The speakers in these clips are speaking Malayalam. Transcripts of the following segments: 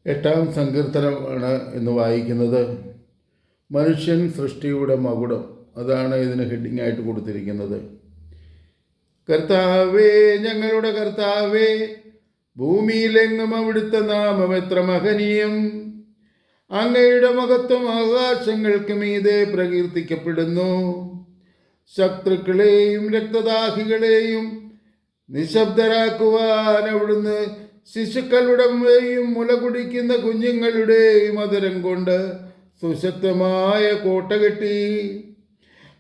8-ാം സങ്കീർത്തനമാണ് എന്ന് വായിക്കുന്നത്. മനുഷ്യൻ സൃഷ്ടിയുടെ മകുടം, അതാണ് ഇതിന് ഹെഡിങ് ആയിട്ട് കൊടുത്തിരിക്കുന്നത്. കർത്താവേ, ഞങ്ങളുടെ കർത്താവേ, ഭൂമിയിലെങ്ങും അവിടുത്തെ നാമം എത്ര മഹനീയം. അങ്ങയുടെ മഹത്വം ആകാശങ്ങൾക്ക് മീതെ പ്രകീർത്തിക്കപ്പെടുന്നു. ശത്രുക്കളെയും രക്തദാഹികളെയും നിശബ്ദരാക്കുവാൻ അവിടുന്ന് ശിശുക്കളുടെയും മുല കുടിക്കുന്ന കുഞ്ഞുങ്ങളുടെയും മധുരം കൊണ്ട് സുശക്തമായ കോട്ട കെട്ടി.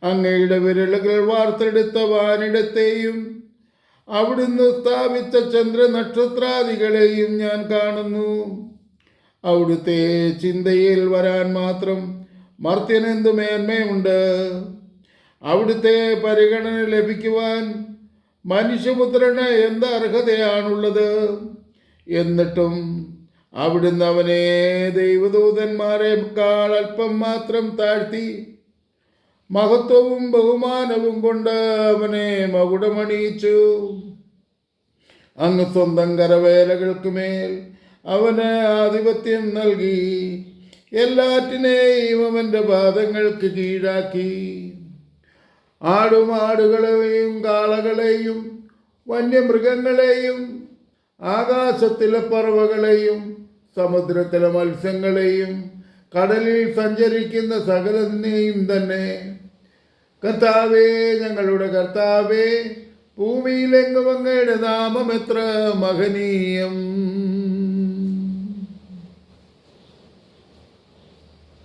അങ്ങയുടെ വിരലുകൾ വാർത്തെടുത്ത വാനിടത്തെയും അവിടുന്ന് സ്ഥാപിച്ച ചന്ദ്രനക്ഷത്രാദികളെയും ഞാൻ കാണുന്നു. അവിടുത്തെ ചിന്തയിൽ വരാൻ മാത്രം മർത്യനെന്തു മേന്മയുണ്ട്. അവിടുത്തെ പരിഗണന ലഭിക്കുവാൻ മനുഷ്യപുത്രന് എന്ത് അർഹതയാണുള്ളത്. എന്നിട്ടും അവിടുന്ന് അവനെ ദൈവദൂതന്മാരെക്കാൾ അല്പം മാത്രം താഴ്ത്തി മഹത്വവും ബഹുമാനവും കൊണ്ട് അവനെ മകുടമണിയിച്ചു. അങ്ങ് സ്വന്തം കരവേലകൾക്ക് മേൽ അവന് ആധിപത്യം നൽകി. എല്ലാറ്റിനെയും അവൻ്റെ പാദങ്ങൾക്ക് കീഴാക്കി. ആടുമാടുകളെയും കാളകളെയും വന്യമൃഗങ്ങളെയും ആകാശത്തിലെ പറവകളെയും സമുദ്രത്തിലെ മത്സ്യങ്ങളെയും കടലിൽ സഞ്ചരിക്കുന്ന സകലതിനെയും തന്നെ. കർത്താവേ, ഞങ്ങളുടെ കർത്താവേ, ഭൂമിയിലെങ്ങും അങ്ങയുടെ നാമം എത്ര മഹനീയം.